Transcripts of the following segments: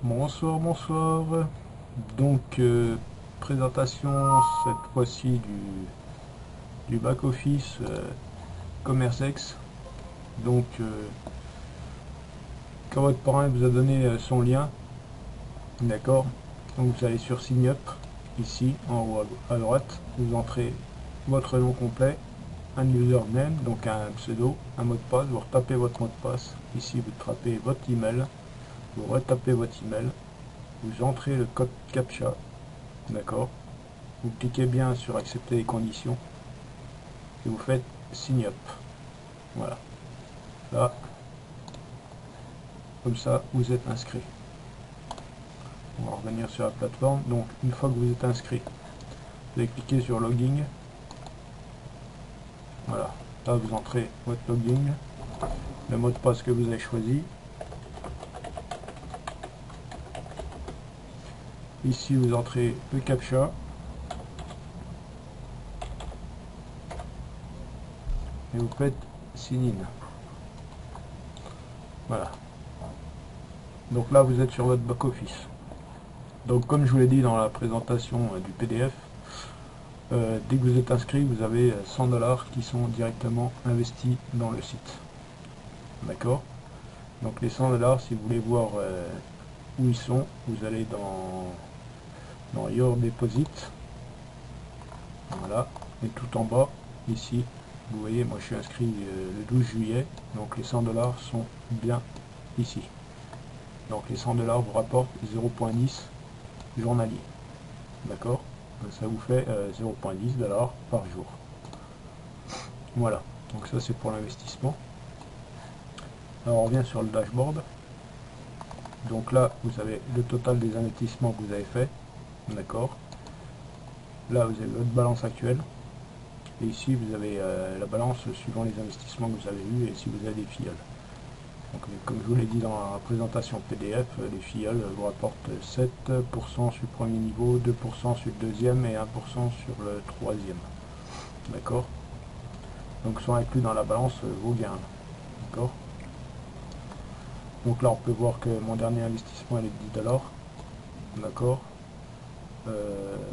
Bonsoir, bonsoir. Donc, présentation cette fois-ci du back-office CommerceX. Donc, quand votre parrain vous a donné son lien, d'accord. Donc, vous allez sur Sign Up, ici, en haut à droite. Vous entrez votre nom complet, un username, donc un pseudo, un mot de passe. Vous retapez votre mot de passe. Ici, vous tapez votre email. Vous retapez votre email. Vous entrez le code CAPTCHA, d'accord. Vous cliquez bien sur accepter les conditions et vous faites sign up. Voilà. Là, comme ça, vous êtes inscrit. On va revenir sur la plateforme. Donc, une fois que vous êtes inscrit, vous allez cliquer sur login. Voilà. Là, vous entrez votre login, le mot de passe que vous avez choisi. Ici, vous entrez le CAPTCHA et vous faites sign in. Voilà. Donc là, vous êtes sur votre back-office. Donc, comme je vous l'ai dit dans la présentation du PDF, dès que vous êtes inscrit, vous avez 100 $ qui sont directement investis dans le site. D'accord. Donc les 100 $, si vous voulez voir où ils sont, vous allez dans Your Deposit. Voilà. Et tout en bas, ici, vous voyez, moi je suis inscrit le 12 juillet. Donc les 100 $ sont bien ici. Donc les 100 $ vous rapportent 0,10 journalier. D'accord. Ça vous fait 0,10 $ par jour. Voilà. Donc ça c'est pour l'investissement. Alors on revient sur le dashboard. Donc là, vous avez le total des investissements que vous avez fait. D'accord. Là, vous avez votre balance actuelle. Et ici, vous avez la balance suivant les investissements que vous avez eus et si vous avez des filleuls. Donc, comme je vous l'ai dit dans la présentation PDF, les filleuls vous rapportent 7% sur le premier niveau, 2% sur le deuxième et 1% sur le troisième. D'accord. Donc, sont inclus dans la balance vos gains. D'accord. Donc là, on peut voir que mon dernier investissement il est de 10 $. D'accord.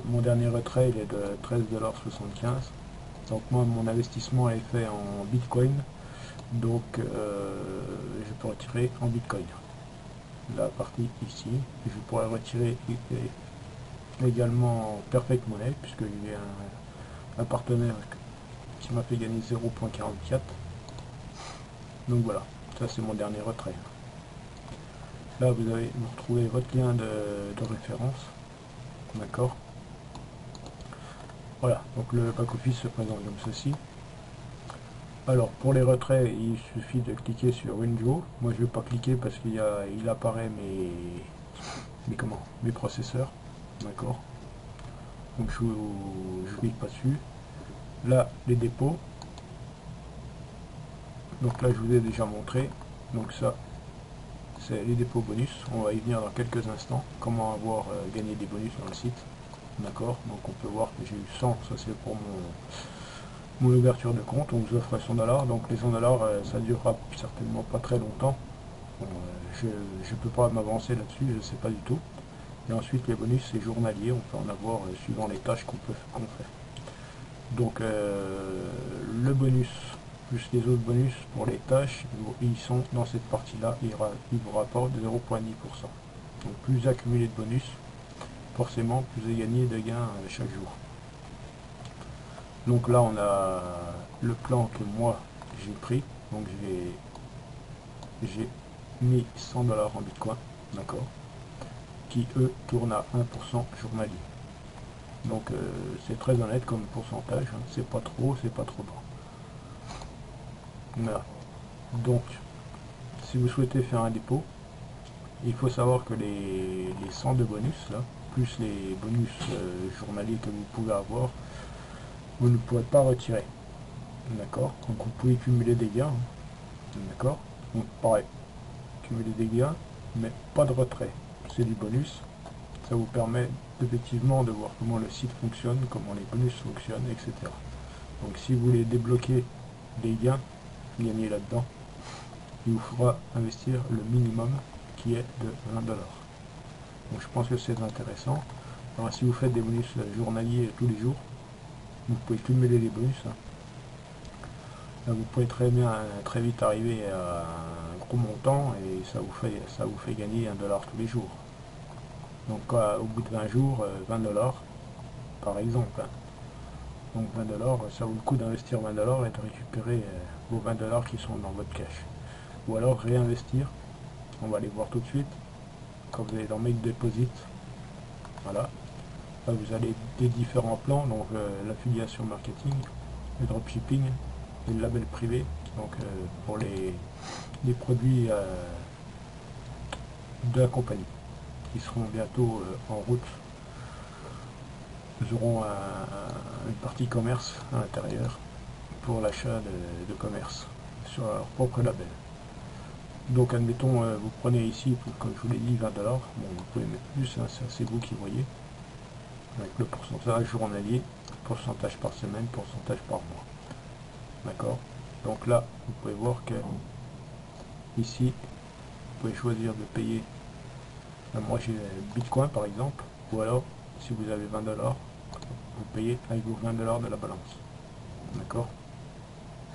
Mon dernier retrait il est de 13,75 $. Donc moi mon investissement est fait en Bitcoin. Donc je peux retirer en Bitcoin. La partie ici. Je pourrais retirer également en Perfect Money puisque j'ai un partenaire qui m'a fait gagner 0,44. Donc voilà, ça c'est mon dernier retrait. Là vous retrouvez votre lien de référence. D'accord. Voilà, donc le back-office se présente comme ceci. Alors pour les retraits, il suffit de cliquer sur Windows. Moi je ne vais pas cliquer parce qu'il apparaît mes processeurs. D'accord. Donc je ne clique pas dessus. Là, les dépôts. Donc là je vous ai déjà montré. Donc ça, c'est les dépôts bonus. On va y venir dans quelques instants. Comment avoir gagné des bonus dans le site. D'accord. Donc on peut voir que j'ai eu 100, ça c'est pour mon ouverture de compte. On vous offre 100 $. Donc les 100 $, ça durera certainement pas très longtemps. Je ne peux pas m'avancer là-dessus, je ne sais pas du tout. Et ensuite les bonus c'est journalier, on peut en avoir suivant les tâches qu'on fait. Donc le bonus plus les autres bonus pour les tâches, ils sont dans cette partie-là, ils vous rapportent 0,10%. Donc plus vous accumulez de bonus, forcément plus vous gagnez de gains chaque jour. Donc là on a le plan que moi j'ai pris, donc j'ai mis 100 $ en Bitcoin, d'accord, qui eux tournent à 1% journalier. Donc c'est très honnête comme pourcentage, hein. C'est pas trop, c'est pas trop bas. Voilà. Donc si vous souhaitez faire un dépôt, il faut savoir que les 100 de bonus là, plus les bonus journaliers que vous pouvez avoir, vous ne pourrez pas retirer. D'accord. Donc vous pouvez cumuler des gains. Hein. D'accord. Donc pareil, cumuler des gains, mais pas de retrait. C'est du bonus. Ça vous permet effectivement de voir comment le site fonctionne, comment les bonus fonctionnent, etc. Donc si vous voulez débloquer des gains, gagner là-dedans, il vous faudra investir le minimum qui est de 20 $. Donc je pense que c'est intéressant. Alors si vous faites des bonus journaliers tous les jours, vous pouvez cumuler les bonus. Là, vous pouvez très bien, très vite arriver à un gros montant et ça vous fait gagner 1$ tous les jours. Donc au bout de 20 jours, 20$ par exemple. Donc 20$, ça vaut le coup d'investir 20$ et de récupérer vos 20$ qui sont dans votre cash. Ou alors réinvestir, on va aller voir tout de suite, quand vous allez dans Make Deposit, voilà, là vous avez des différents plans, donc l'affiliation marketing, le dropshipping et le label privé, donc pour les produits de la compagnie, qui seront bientôt en route. Nous aurons une partie commerce à l'intérieur pour l'achat de commerce sur leur propre label. Donc admettons, vous prenez ici, comme je vous l'ai dit, 20$, bon, vous pouvez mettre plus, hein, c'est vous qui voyez, avec le pourcentage journalier, pourcentage par semaine, pourcentage par mois. D'accord? Donc là, vous pouvez voir que ici, vous pouvez choisir de payer, moi j'ai Bitcoin par exemple, ou alors si vous avez 20$, vous payez avec vos 20$ de la balance. D'accord?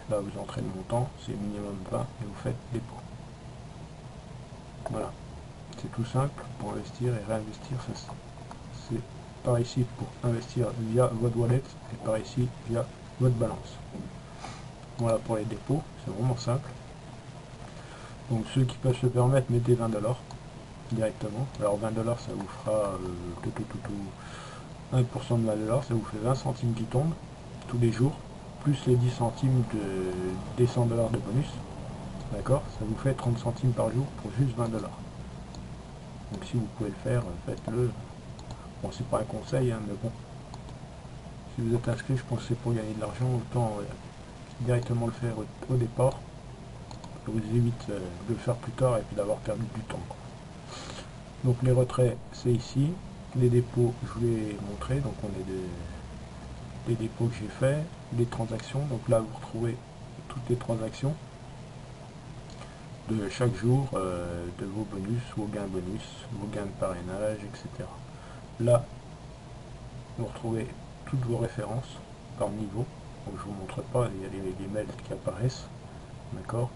Là vous entrez le montant, c'est minimum 20 et vous faites dépôt. Voilà, c'est tout simple pour investir et réinvestir. C'est par ici pour investir via votre wallet et par ici via votre balance. Voilà pour les dépôts, c'est vraiment simple. Donc ceux qui peuvent se permettre, mettez 20$ directement. Alors 20$, ça vous fera 1% de 20$, ça vous fait 20 centimes qui tombent tous les jours, plus les 10 centimes des 100$ de bonus. D'accord? Ça vous fait 30 centimes par jour pour juste 20$. Donc si vous pouvez le faire, faites-le. Bon, c'est pas un conseil, hein, mais bon. Si vous êtes inscrit, je pense que c'est pour gagner de l'argent, autant directement le faire au départ. Ça vous évite de le faire plus tard et puis d'avoir perdu du temps. Donc les retraits, c'est ici. Les dépôts, je vous l'ai montré. Donc on est des dépôts que j'ai fait. Les transactions, donc là vous retrouvez toutes les transactions de chaque jour, de vos bonus, vos gains de parrainage, etc. Là, vous retrouvez toutes vos références par niveau. Donc je vous montre pas, il y a les mails qui apparaissent. D'accord.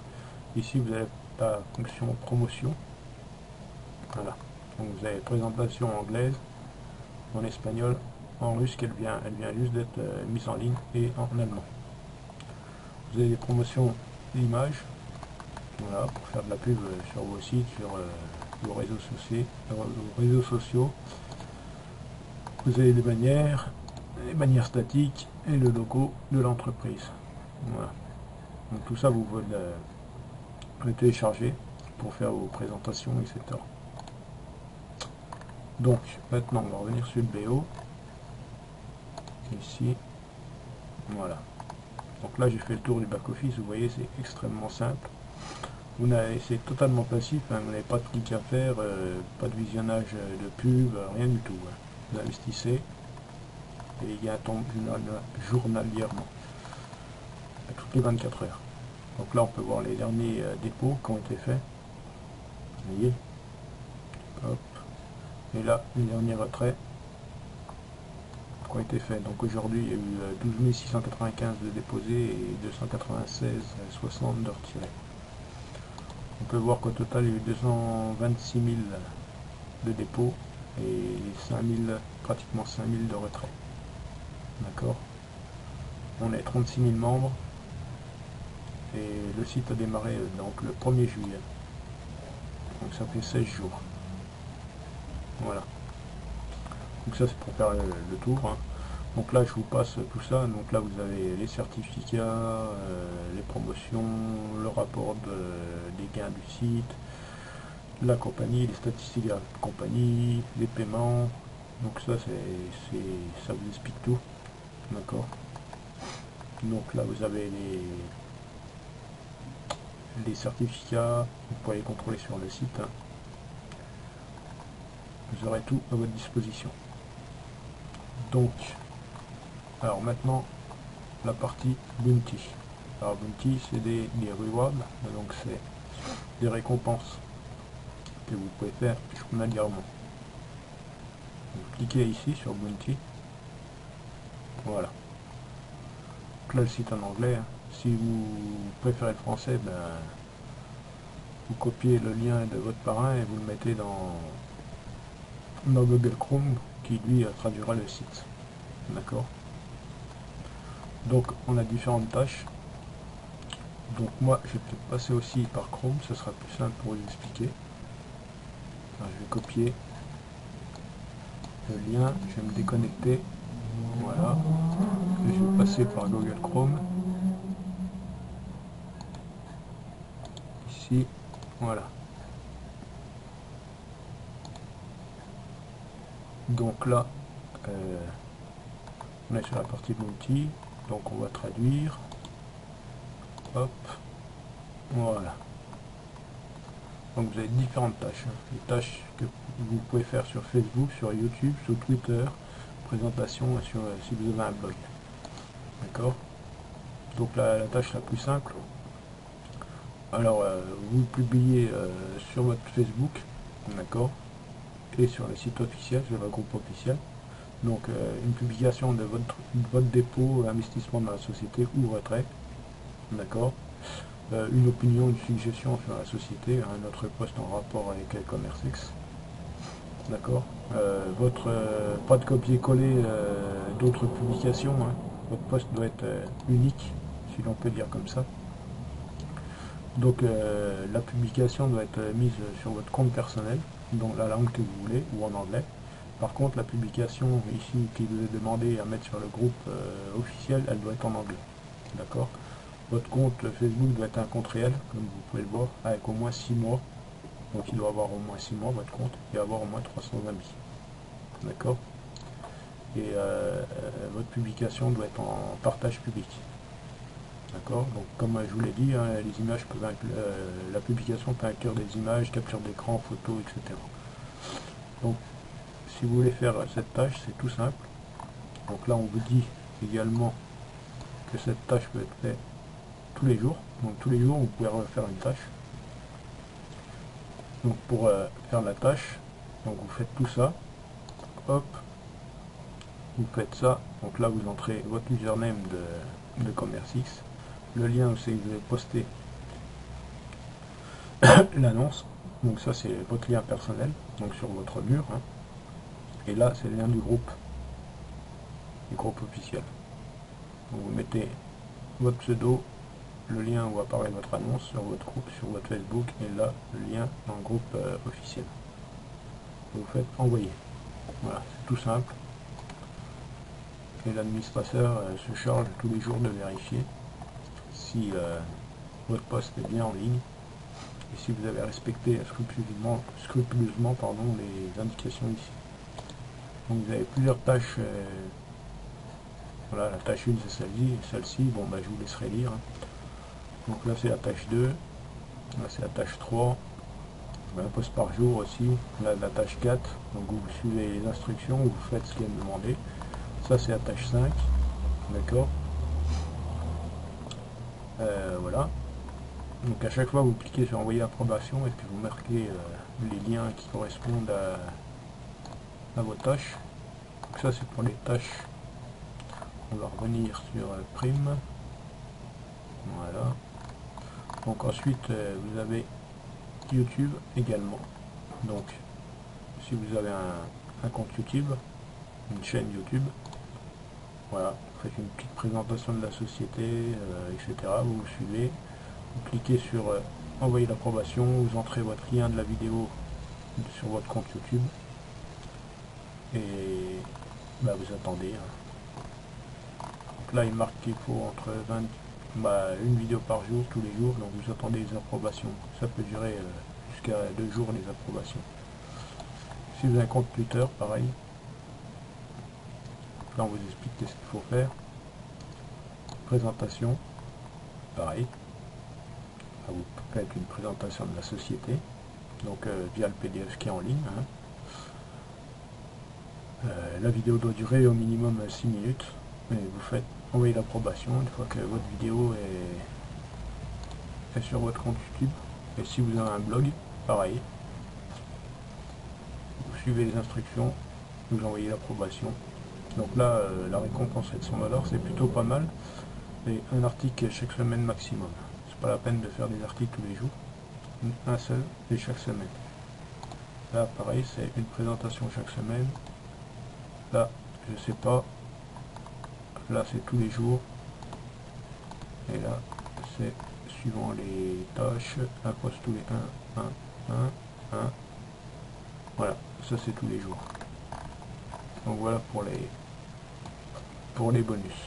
Ici vous avez la fonction promotion. Voilà. Donc vous avez présentation anglaise, en espagnol, en russe, elle vient juste d'être mise en ligne, et en allemand. Vous avez des promotions d'images. Voilà, pour faire de la pub sur vos sites, sur vos réseaux sociaux. Vous avez les bannières statiques et le logo de l'entreprise. Voilà. Donc tout ça, vous pouvez le télécharger pour faire vos présentations, etc. Donc maintenant, on va revenir sur le BO. Ici, voilà. Donc là, j'ai fait le tour du back-office. Vous voyez, c'est extrêmement simple. C'est totalement passif, hein, vous n'avez pas de clic à faire, pas de visionnage de pub, rien du tout. Hein. Vous investissez et il y a un tombe journalièrement, toutes les 24 heures. Donc là on peut voir les derniers dépôts qui ont été faits. Vous voyez. Hop. Et là, les derniers retraits qui ont été faits. Donc aujourd'hui il y a eu 12 695 de déposés et 296,60 de retirés. On peut voir qu'au total, il y a eu 226 000 de dépôts et pratiquement 5 000 de retraits. D'accord. On est 36 000 membres et le site a démarré donc le 1er juillet. Donc ça fait 16 jours. Voilà. Donc ça c'est pour faire le tour. Hein. Donc là je vous passe tout ça. Donc là vous avez les certificats, les promotions, le rapport des gains du site, la compagnie, les statistiques de la compagnie, les paiements. Donc ça ça vous explique tout. D'accord. Donc là vous avez les certificats, vous pouvez les contrôler sur le site. Hein. Vous aurez tout à votre disposition. Donc, alors maintenant, la partie Bounty. Alors Bounty, c'est des rewards, donc c'est des récompenses que vous pouvez faire journalièrement. Vous cliquez ici sur Bounty. Voilà. Donc là le site en anglais. Hein. Si vous préférez le français, ben, vous copiez le lien de votre parrain et vous le mettez dans Google Chrome qui lui traduira le site. D'accord. Donc on a différentes tâches. Donc moi je vais peut-être passer aussi par Chrome, ce sera plus simple pour vous expliquer. Alors, je vais copier le lien, je vais me déconnecter. Voilà. Et je vais passer par Google Chrome. Ici, voilà. Donc là, on est sur la partie multi, donc on va traduire. Hop, voilà. Donc vous avez différentes tâches. Hein. Les tâches que vous pouvez faire sur Facebook, sur YouTube, sur Twitter, présentation, sur, si vous avez un blog. D'accord. Donc la tâche la plus simple. Alors vous publiez sur votre Facebook, d'accord, et sur le site officiel, sur le groupe officiel. Donc une publication de votre dépôt, investissement dans la société ou retrait, d'accord. Une opinion, une suggestion sur la société, un autre poste en rapport avec CommerceX, d'accord. Pas de copier-coller d'autres publications, hein. Votre poste doit être unique, si l'on peut dire comme ça. Donc la publication doit être mise sur votre compte personnel, dans la langue que vous voulez, ou en anglais. Par contre, la publication ici qui vous est demandée à mettre sur le groupe officiel, elle doit être en anglais. D'accord. Votre compte Facebook doit être un compte réel, comme vous pouvez le voir, avec au moins 6 mois. Donc il doit avoir au moins 6 mois votre compte, et avoir au moins 300 amis. D'accord. Et votre publication doit être en partage public. D'accord. Donc comme je vous l'ai dit, hein, les images peuvent la publication peut inclure des images, capture d'écran, photos, etc. Donc si vous voulez faire cette tâche, c'est tout simple. Donc là on vous dit également que cette tâche peut être faite tous les jours. Donc tous les jours vous pouvez refaire une tâche. Donc pour faire la tâche, donc vous faites tout ça. Hop, vous faites ça. Donc là vous entrez votre username de CommerceX, le lien où c'est que vous avez posté l'annonce. Donc ça c'est votre lien personnel, donc sur votre mur. Hein. Et là c'est le lien du groupe officiel. Donc, vous mettez votre pseudo, le lien où apparaît votre annonce sur votre groupe, sur votre Facebook, et là le lien dans le groupe officiel. Vous faites envoyer. Voilà, c'est tout simple. Et l'administrateur se charge tous les jours de vérifier si votre poste est bien en ligne et si vous avez respecté scrupuleusement les indications ici. Donc vous avez plusieurs tâches. Voilà, la tâche 1 c'est celle-ci, bon bah je vous laisserai lire. Hein. Donc là c'est la tâche 2, là c'est la tâche 3, un poste par jour aussi, là la tâche 4, donc vous suivez les instructions, vous faites ce qui est demandé. Ça c'est la tâche 5, d'accord. Voilà. Donc à chaque fois vous cliquez sur envoyer l'approbation et puis vous marquez les liens qui correspondent à vos tâches. Donc ça c'est pour les tâches. On va revenir sur Prime. Voilà. Donc ensuite vous avez YouTube également. Donc si vous avez un compte YouTube, une chaîne YouTube, voilà, vous faites une petite présentation de la société, etc. Vous vous suivez, vous cliquez sur envoyer l'approbation, vous entrez votre lien de la vidéo sur votre compte YouTube et bah, vous attendez. Hein. Donc là il marque qu'il faut entre 20, une vidéo par jour, tous les jours, donc vous attendez les approbations. Ça peut durer jusqu'à 2 jours les approbations. Si vous avez un compte Twitter, pareil. Là on vous explique ce qu'il faut faire. Présentation, pareil. Là, vous faites une présentation de la société, donc via le PDF qui est en ligne. Hein. La vidéo doit durer au minimum 6 minutes. Et vous faites envoyer l'approbation une fois que votre vidéo est sur votre compte YouTube. Et si vous avez un blog, pareil. Vous suivez les instructions, vous envoyez l'approbation. Donc là, la récompense est de 100 $, c'est plutôt pas mal. Et un article chaque semaine maximum. C'est pas la peine de faire des articles tous les jours. Un seul et chaque semaine. Là, pareil, c'est une présentation chaque semaine. Là, je sais pas. Là, c'est tous les jours. Et là, c'est suivant les tâches. Un poste tous les 1. Voilà, ça c'est tous les jours. Donc voilà pour les bonus.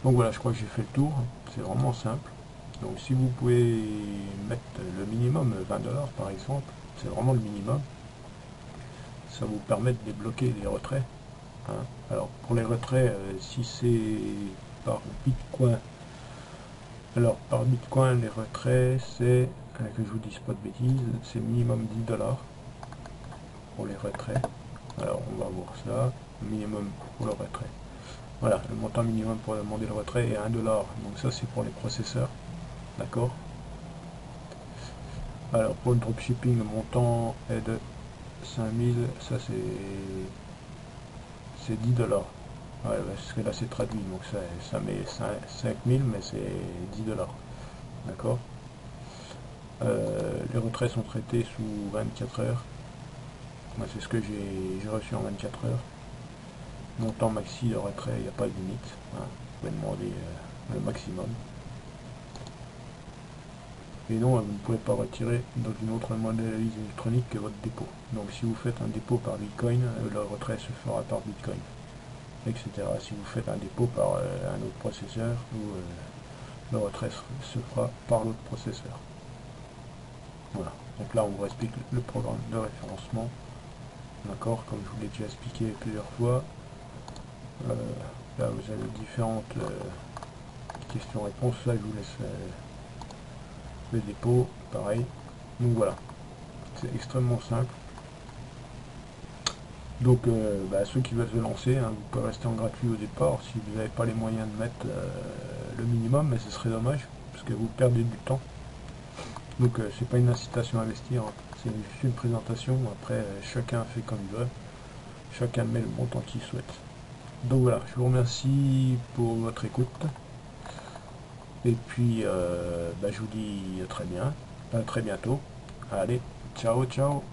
Donc voilà, je crois que j'ai fait le tour. C'est vraiment simple. Donc si vous pouvez mettre le minimum, 20 $ par exemple, c'est vraiment le minimum. Ça vous permet de débloquer les retraits. Hein. Alors pour les retraits, si c'est par Bitcoin, alors par Bitcoin, les retraits, c'est, que je vous dise pas de bêtises, c'est minimum 10 $ pour les retraits. Alors on va voir ça, minimum pour le retrait. Voilà, le montant minimum pour demander le retrait est 1 $. Donc ça c'est pour les processeurs. D'accord. Alors pour le dropshipping, le montant est de 5000, ça c'est 10 $. Ouais, parce que là c'est traduit, donc ça met 5000, mais c'est 10 $. D'accord. Les retraits sont traités sous 24 heures. Moi c'est ce que j'ai reçu en 24 heures. Montant maxi de retrait, il n'y a pas de limite. Hein. Vous pouvez demander le maximum. Et non, vous ne pouvez pas retirer dans une autre monnaie électronique que votre dépôt. Donc si vous faites un dépôt par Bitcoin, le retrait se fera par Bitcoin, etc. Si vous faites un dépôt par un autre processeur, le retrait se fera par l'autre processeur. Voilà. Donc là, on vous explique le programme de référencement. D'accord, comme je vous l'ai déjà expliqué plusieurs fois. Là, vous avez différentes questions-réponses. Là, je vous laisse le dépôt, pareil. Donc voilà, c'est extrêmement simple. Donc, ceux qui veulent se lancer, hein, vous pouvez rester en gratuit au départ si vous n'avez pas les moyens de mettre le minimum, mais ce serait dommage parce que vous perdez du temps. Donc, c'est pas une incitation à investir, hein. C'est juste une présentation. Après, chacun fait comme il veut, chacun met le montant qu'il souhaite. Donc voilà, je vous remercie pour votre écoute. Et puis, je vous dis à très bientôt. Allez, ciao, ciao.